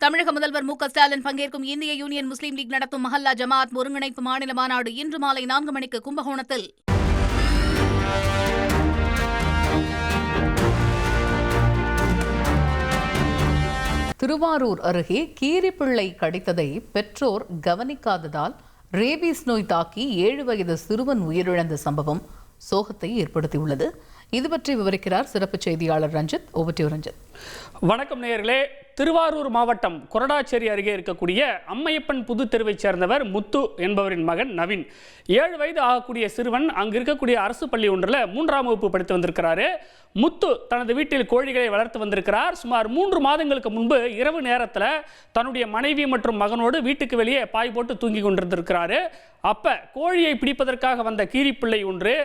தமிழக முதல்வர் மு க ஸ்டாலின் பங்கேற்கும் இந்திய யூனியன் முஸ்லீம் லீக் நடத்தும் மஹல்லா ஜமாத் ஒருங்கிணைப்பு மாநில மாநாடு இன்று மாலை 4 மணிக்கு கும்பகோணத்தில். திருவாரூர் அருகே கீரிப்பிள்ளை கடித்ததை பெற்றோர் கவனிக்காததால் ரேபீஸ் நோய் தாக்கி 7 வயது சிறுவன் உயிரிழந்த சம்பவம் சோகத்தை ஏற்படுத்தியுள்ளது. இது பற்றி விவரிக்கிறார் சிறப்பு செய்தியாளர் ரஞ்சித். Over to Ranjith. வணக்கம் நேயர்களே. திருவாரூர் மாவட்டம் கொரடாச்சேரி அருகே இருக்கக்கூடிய அம்மையப்பன் புது தெருவைச் சேர்ந்தவர் முத்து என்பவரின் மகன் நவீன். 7 வயது ஆகக்கூடிய சிறுவன் அங்கு இருக்கக்கூடிய அரசு பள்ளி ஒன்றில் 3ஆம் வகுப்பு படித்து வந்திருக்கிறாரு. முத்து தனது வீட்டில் கோழிகளை வளர்த்து வந்திருக்கிறார். சுமார் 3 மாதங்களுக்கு முன்பு இரவு நேரத்தில் தன்னுடைய மனைவி மற்றும் மகனோடு வீட்டுக்கு வெளியே பாய் போட்டு தூங்கி கொண்டிருந்திருக்கிறாரு. அப்ப கோழியை பிடிப்பதற்காக வந்த கீரிப்பிள்ளை ஒன்று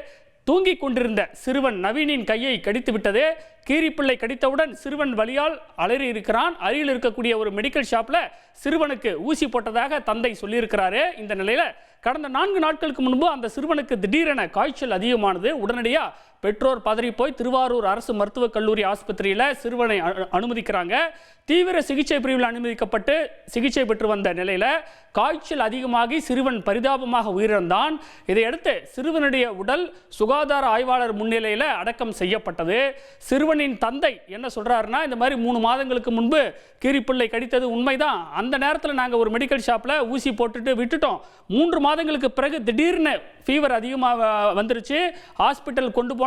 தூங்கிக் கொண்டிருந்த சிறுவன் நவீனின் கையை கடித்து விட்டது. கீரிப்பிள்ளை கடித்தவுடன் சிறுவன் வலியால் அலறி இருக்கிறான். அருகில் இருக்கக்கூடிய ஒரு மெடிக்கல் ஷாப்ல சிறுவனுக்கு ஊசி போட்டதாக தந்தை சொல்லியிருக்கிறாரு. இந்த நிலையில கடந்த 4 நாட்களுக்கு முன்பு அந்த சிறுவனுக்கு திடீரென காய்ச்சல் அதிகமானது. உடனடியாக பெற்றோர் பதறி போய் திருவாரூர் அரசு மருத்துவக் கல்லூரி ஆஸ்பத்திரியில் சிறுவனை அனுமதிக்கிறாங்க. தீவிர சிகிச்சை பிரிவில் அனுமதிக்கப்பட்டு சிகிச்சை பெற்று வந்த நிலையில் காய்ச்சல் அதிகமாகி சிறுவன் பரிதாபமாக உயிரிழந்தான். இதையடுத்து சிறுவனுடைய உடல் சுகாதார ஆய்வாளர் முன்னிலையில் அடக்கம் செய்யப்பட்டது. சிறுவனின் தந்தை என்ன சொல்றாருன்னா, இந்த மாதிரி 3 மாதங்களுக்கு முன்பு கீரிப்பிள்ளை கடித்தது உண்மைதான். அந்த நேரத்தில் நாங்கள் ஒரு மெடிக்கல் ஷாப்பில் ஊசி போட்டுட்டு விட்டுட்டோம். 3 மாதங்களுக்கு பிறகு திடீர்னு ஃபீவர் அதிகமாக வந்துருச்சு. ஹாஸ்பிட்டல் கொண்டு போனால்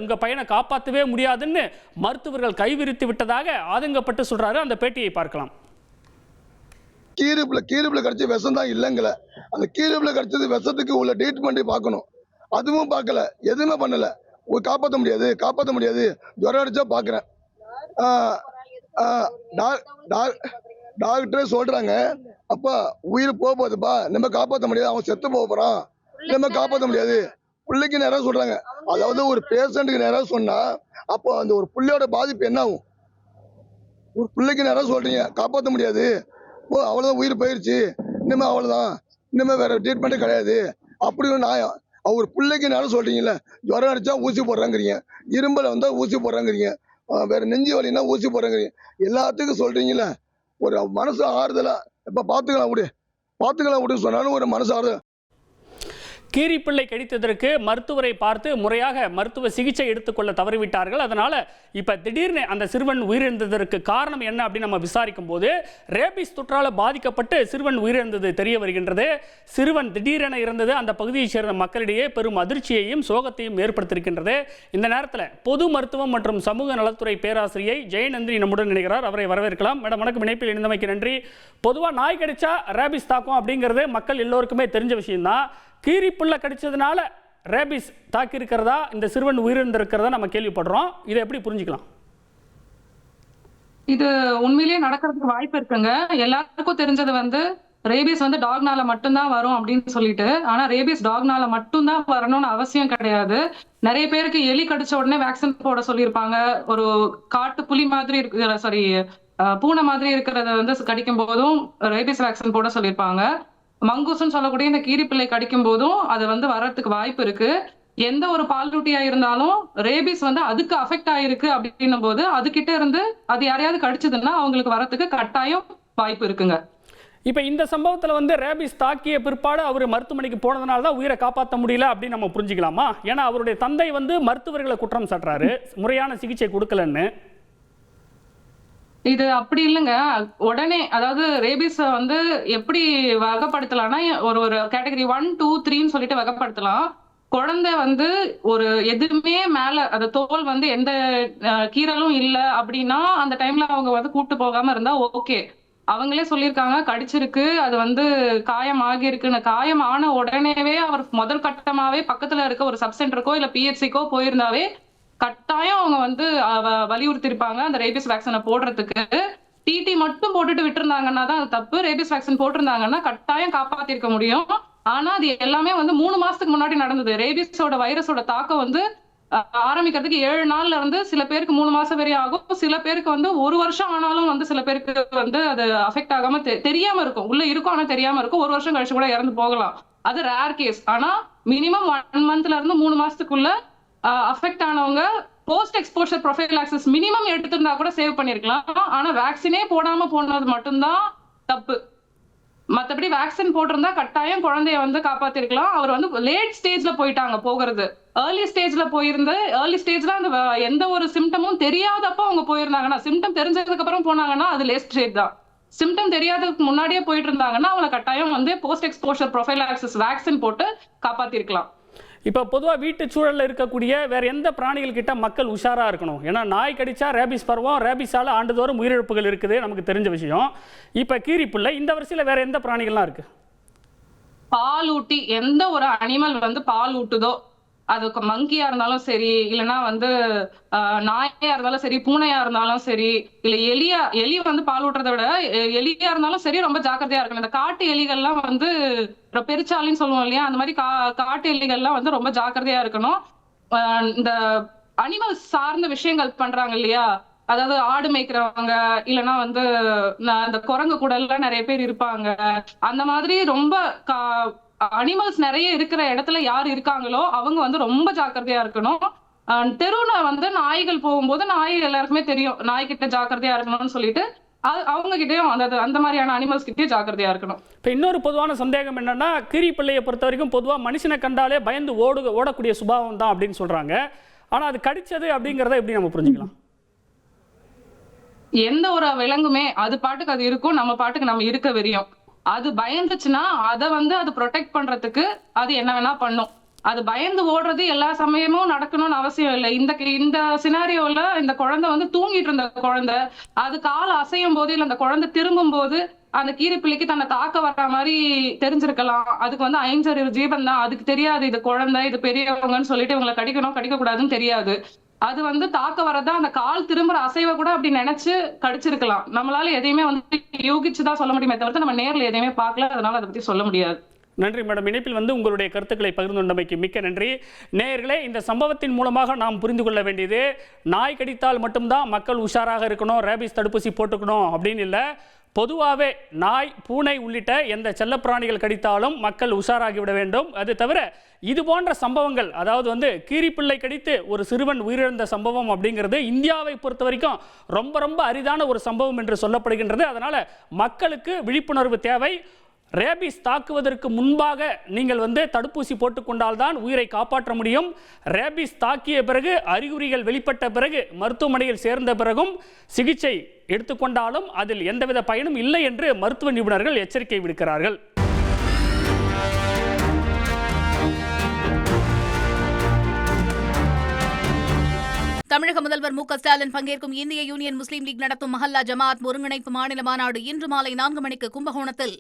உங்கள் பையனை காப்பாற்றவே முடியாதுன்னு மருத்துவர்கள் கைவிரித்து விட்டதாக ஆதங்கப்பட்டு சொல்றாரு. அந்த பேட்டியை பார்க்கலாம். கீரிப்பிள்ளை கடிச்ச விஷம் தான் இல்லைங்கள. அந்த கீரிப்பிள்ளை கடிச்சது விஷத்துக்கு உள்ள ட்ரீட்மெண்ட் பார்க்கணும். அதுவும் பார்க்கல, எதுவுமே பண்ணல. காப்பாற்ற முடியாது. ஜுரம் அடிச்சா பார்க்குறேன். டாக்டரே சொல்றாங்க, அப்பா உயிர் போகுதுப்பா, நம்ம காப்பாற்ற முடியாது, அவன் செத்து போகிறான், நம்ம காப்பாற்ற முடியாது. பிள்ளைக்கு நேரம் சொல்றாங்க. அதாவது ஒரு பேஷண்ட்டுக்கு நேரம் சொன்னா அப்போ அந்த ஒரு பிள்ளையோட பாதிப்பு என்ன ஆகும்? ஒரு பிள்ளைக்கு நேரம் சொல்றீங்க காப்பாற்ற முடியாது, அவ்வளவுதான், உயிர் போயிடுச்சு, இனிமே அவ்வளவுதான், இனிமே வேற ட்ரீட்மெண்ட்டே கிடையாது அப்படின்னு நியாயம். அவர் பிள்ளைக்கு நேரம் சொல்றீங்கல்ல, ஜுரம் அடிச்சா ஊசி போடுறாங்கிறீங்க, இரும்பல வந்தா ஊசி போடுறாங்கிறீங்க, வேற நெஞ்சு வலினா ஊசி போடுறாங்கிறீங்க, எல்லாத்துக்கும் சொல்றீங்கல்ல. ஒரு மனசு ஆறுதலா இப்ப பாத்துக்கலாம் விடு சொன்னாலும் ஒரு மனசு ஆறுதல். கீரிப்பிள்ளை கடித்ததற்கு மருத்துவரை பார்த்து முறையாக மருத்துவ சிகிச்சை எடுத்துக்கொள்ள தவறிவிட்டார்கள். அதனால இப்ப திடீர்னு அந்த சிறுவன் உயிரிழந்ததற்கு காரணம் என்ன அப்படின்னு நம்ம விசாரிக்கும் போது ரேபிஸ் தொற்றால பாதிக்கப்பட்டு சிறுவன் உயிரிழந்தது தெரிய வருகின்றது. சிறுவன் திடீரென இருந்தது அந்த பகுதியைச் சேர்ந்த மக்களிடையே பெரும் அதிர்ச்சியையும் சோகத்தையும் ஏற்படுத்தியிருக்கின்றது. இந்த நேரத்தில் பொது மருத்துவம் மற்றும் சமூக நலத்துறை பேராசிரியை ஜெயநந்தினி நம்முடன் நினைக்கிறார். அவரை வரவேற்கலாம். மேடம் வணக்கம். இணைப்பில் இணைந்தமைக்கு நன்றி. பொதுவாக நாய் கடிச்சா ரேபிஸ் தாக்கும் அப்படிங்கிறது மக்கள் எல்லோருக்குமே தெரிஞ்ச விஷயம்தான். கீரிப்பிள்ளை கடிச்சதுனால ரேபிஸ் தாக்கி இருக்கிறதா, இந்த சிறுவன் உயிரிழந்திருக்கிறதா நம்ம கேள்விப்படுறோம். இதை எப்படி புரிஞ்சுக்கலாம்? இது உண்மையிலேயே நடக்கிறதுக்கு வாய்ப்பு இருக்குங்க. எல்லாருக்கும் தெரிஞ்சது ரேபிஸ் டாக்னால மட்டும்தான் வரும் அப்படின்னு சொல்லிட்டு. ஆனா ரேபிஸ் டாக்னால மட்டும்தான் வரணும்னு அவசியம் கிடையாது. நிறைய பேருக்கு எலி கடிச்ச உடனே வேக்சின் போட சொல்லியிருப்பாங்க. ஒரு காட்டு புலி மாதிரி இருக்கு, பூனை மாதிரி இருக்கிறத கடிக்கும் போதும் ரேபிஸ் வேக்சின் போட சொல்லியிருப்பாங்க. மங்கூஸ்ன்னு சொல்லக்கூடிய இந்த கீரிப்பிள்ளை கடிக்கும் போதும் அது வர்றதுக்கு வாய்ப்பு இருக்கு. எந்த ஒரு பாலூட்டியா இருந்தாலும் ரேபிஸ் அதுக்கு அஃபெக்ட் ஆயிருக்கு அப்படின்னும் போது அதுகிட்ட இருந்து அது யாரையாவது கடிச்சதுன்னா அவங்களுக்கு வரத்துக்கு கட்டாயம் வாய்ப்பு இருக்குங்க. இப்ப இந்த சம்பவத்துல ரேபிஸ் தாக்கிய பிற்பாடு அவர் மருத்துவமனைக்கு போனதுனால தான் உயிரை காப்பாற்ற முடியல அப்படின்னு நம்ம புரிஞ்சுக்கலாமா? ஏன்னா அவருடைய தந்தை மருத்துவர்களை குற்றம் சாட்டுறாரு, முறையான சிகிச்சை கொடுக்கலன்னு. இது அப்படி இல்லைங்க. உடனே அதாவது ரேபிஸ் எப்படி வகைப்படுத்தலாம்னா ஒரு கேட்டகரி 1, 2, 3ன்னு சொல்லிட்டு வகைப்படுத்தலாம். குழந்தை ஒரு எதுவுமே மேல அந்த தோல் எந்த கீறலும் இல்லை அப்படின்னா அந்த டைம்ல அவங்க கூட்டு போகாம இருந்தா ஓகே. அவங்களே சொல்லியிருக்காங்க கடிச்சிருக்கு, அது காயம் ஆகியிருக்குன்னு. காயம் ஆன உடனேவே அவர் முதல் கட்டமாவே பக்கத்துல இருக்க ஒரு சப் சென்டருக்கோ இல்ல பிஹெச்சிக்கோ போயிருந்தாவே கட்டாயம் அவங்க வலியுறுத்திருப்பாங்க அந்த ரேபிஸ் வேக்சினை போடுறதுக்கு. டிடி மட்டும் போட்டுட்டு விட்டுருந்தாங்கன்னா தான் அது தப்பு. ரேபிஸ் வேக்சின் போட்டிருந்தாங்கன்னா கட்டாயம் காப்பாத்திருக்க முடியும். ஆனா அது எல்லாமே 3 மாசத்துக்கு முன்னாடி நடந்தது. ரேபிஸோட வைரஸோட தாக்கம் ஆரம்பிக்கிறதுக்கு 7 நாள்ல சில பேருக்கு 3 மாசம் வரை ஆகும். சில பேருக்கு 1 வருஷம் ஆனாலும் சில பேருக்கு அது அஃபெக்ட் ஆகாம தெரியாம இருக்கும். உள்ள இருக்கும் ஆனா தெரியாம இருக்கும். 1 வருஷம் கழிச்சு கூட இறந்து போகலாம். அது ரேர் கேஸ். ஆனா மினிமம் 1 மந்த்ல இருந்து 3 மாசத்துக்குள்ள அஃபெக்ட் ஆனவங்க போஸ்ட் எக்ஸ்போஷர் ப்ரொஃபைலாக்சிஸ் மினிமம் எடுத்திருந்தா கூட சேவ் பண்ணிருக்கலாம். ஆனா வேக்சினே போடாம போனது மட்டும்தான் தப்பு. மத்தபடி வேக்சின் போட்டிருந்தா கட்டாயம் குழந்தைய வந்து காப்பாத்திருக்கலாம். அவர் வந்து லேட் ஸ்டேஜ்ல போயிட்டாங்க போகிறது. ஏர்லி ஸ்டேஜ்ல போயிருந்து ஏர்லி ஸ்டேஜ்ல அந்த எந்த ஒரு சிம்டமும் தெரியாதப்போ அவங்க போயிருந்தாங்கன்னா, சிம்டம் தெரிஞ்சதுக்கு அப்புறம் போனாங்கன்னா அது லேட் ஸ்டேஜ் தான். சிம்டம் தெரியாததுக்கு முன்னாடியே போயிட்டு இருந்தாங்கன்னா அவங்களை கட்டாயம் வந்து போஸ்ட் எக்ஸ்போஷர் ப்ரொஃபைலாக்சிஸ் வேக்சின் போட்டு காப்பாத்திருக்கலாம். இப்போ பொதுவாக வீட்டு சூழலில் இருக்கக்கூடிய வேற எந்த பிராணிகள் கிட்ட மக்கள் உஷாராக இருக்கணும்? ஏன்னா நாய் கடிச்சா ரேபிஸ் பருவம், ரேபிஸால் ஆண்டுதோறும் உயிரிழப்புகள் இருக்குது, நமக்கு தெரிஞ்ச விஷயம். இப்போ கீரிப்புள்ள இந்த வரிசையில் வேற எந்த பிராணிகள்லாம் இருக்கு? பால் ஊட்டி எந்த ஒரு அனிமல் வந்து பால் ஊட்டுதோ, அது மங்கியா இருந்தாலும் சரி, இல்லைன்னா வந்து நாயா இருந்தாலும் சரி, பூனையா இருந்தாலும் சரி, இல்ல எலி வந்து பால் ஊட்டுறதை விட எலியா இருந்தாலும் சரி ரொம்ப ஜாக்கிரதையா இருக்கணும். இந்த காட்டு எலிகள்லாம் வந்து பெருச்சாலின்னு சொல்லுவோம் இல்லையா, அந்த மாதிரி காட்டு எலிகள்லாம் வந்து ரொம்ப ஜாக்கிரதையா இருக்கணும். இந்த அனிமல்ஸ் சார்ந்த விஷயங்கள் பண்றாங்க இல்லையா, அதாவது ஆடு மேய்க்கிறவங்க, இல்லைன்னா வந்து இந்த குரங்கு கூட எல்லாம் நிறைய பேர் இருப்பாங்க. அந்த மாதிரி ரொம்ப அனிமல்ஸ் நிறைய இருக்கிற இடத்துல யார் இருக்காங்களோ அவங்க வந்து ரொம்ப ஜாக்கிரதையா இருக்கணும். தெருவுல வந்து நாய்கள் போகும்போது நாய் எல்லாருக்குமே தெரியும், நாய்கிட்ட ஜாக்கிரதையா இருக்கணும்னு சொல்லிட்டு அவங்க கிட்டயும் அந்த மாதிரியான அனிமல்ஸ் கிட்டயும் ஜாக்கிரதையா இருக்கணும். இப்போ இன்னொரு பொதுவான சந்தேகம் என்னன்னா, கீரிப்பிள்ளையை பொறுத்த வரைக்கும் பொதுவாக மனுஷனை கண்டாலே பயந்து ஓடக்கூடிய சுபாவம் தான் அப்படின்னு சொல்றாங்க. ஆனா அது கடிச்சது அப்படிங்கிறத எப்படி நம்ம புரிஞ்சுக்கலாம்? எந்த ஒரு விலங்குமே அது பாட்டுக்கு அது இருக்கும், நம்ம பாட்டுக்கு நம்ம இருக்க வெறியும். அது பயந்துச்சுன்னா அதை வந்து அது ப்ரொடெக்ட் பண்றதுக்கு அது என்ன வேணா பண்ணும். அது பயந்து ஓடுறது எல்லா சமயமும் நடக்கணும்னு அவசியம் இல்லை. இந்த சினாரியோல இந்த குழந்தை வந்து தூங்கிட்டு இருந்த குழந்தை, அது கால் அசையும் போது இல்ல அந்த குழந்தை திரும்பும் போது அந்த கீரிப்பிள்ளைக்கு தன்னை தாக்க வர்ற மாதிரி தெரிஞ்சிருக்கலாம். அதுக்கு வந்து 5 ஜீவன் தான், அதுக்கு தெரியாது இது குழந்தை இது பெரியவங்கன்னு சொல்லிட்டு இவங்களை கடிக்கணும் கடிக்க கூடாதுன்னு தெரியாது. அது வந்து தாக்க வரதா அந்த கால் திரும்புற அசைவை கூட அப்படி நினைச்சு கடிச்சிருக்கலாம். நம்மளால எதையுமே வந்து யூகிச்சுதான் சொல்ல முடியுமே தவிர்த்து நம்ம நேர்ல எதையுமே பார்க்கல, அதனால அதை பத்தி சொல்ல முடியாது. நன்றி மேடம். இணைப்பில் வந்து உங்களுடைய கருத்துக்களை பகிர்ந்து கொண்டமைக்கு மிக்க நன்றி. நேயர்களே, இந்த சம்பவத்தின் மூலமாக நாம் புரிந்து கொள்ள வேண்டியது, நாய் கடித்தால் மட்டும்தான் மக்கள் உஷாராக இருக்கணும், ரேபிஸ் தடுப்பூசி போட்டுக்கணும் அப்படின்னு இல்லை. பொதுவாகவே நாய், பூனை உள்ளிட்ட எந்த செல்லப்பிராணிகள் கடித்தாலும் மக்கள் உஷாராகிவிட வேண்டும். அது தவிர இது போன்ற சம்பவங்கள், அதாவது வந்து கீரிப்பிள்ளை கடித்து ஒரு சிறுவன் உயிரிழந்த சம்பவம் அப்படிங்கிறது இந்தியாவை பொறுத்த வரைக்கும் ரொம்ப ரொம்ப அரிதான ஒரு சம்பவம் என்று சொல்லப்படுகின்றது. அதனால மக்களுக்கு விழிப்புணர்வு தேவை. ரேபிஸ் தாக்குவதற்கு முன்பாக நீங்கள் வந்து தடுப்பூசி போட்டுக்கொண்டால்தான் உயிரை காப்பாற்ற முடியும். ரேபிஸ் தாக்கிய பிறகு, அறிகுறிகள் வெளிப்பட்ட பிறகு, மருத்துவமனையில் சேர்ந்த பிறகும் சிகிச்சை எடுத்துக்கொண்டாலும் அதில் எந்தவித பயனும் இல்லை என்று மருத்துவ நிபுணர்கள் எச்சரிக்கை விடுக்கிறார்கள். தமிழக முதல்வர் மு க ஸ்டாலின் பங்கேற்கும் இந்திய யூனியன் முஸ்லீம் லீக் நடத்தும் மஹல்லா ஜமாத் ஒருங்கிணைப்பு மாநில மாநாடு இன்று மாலை 4 மணிக்கு கும்பகோணத்தில்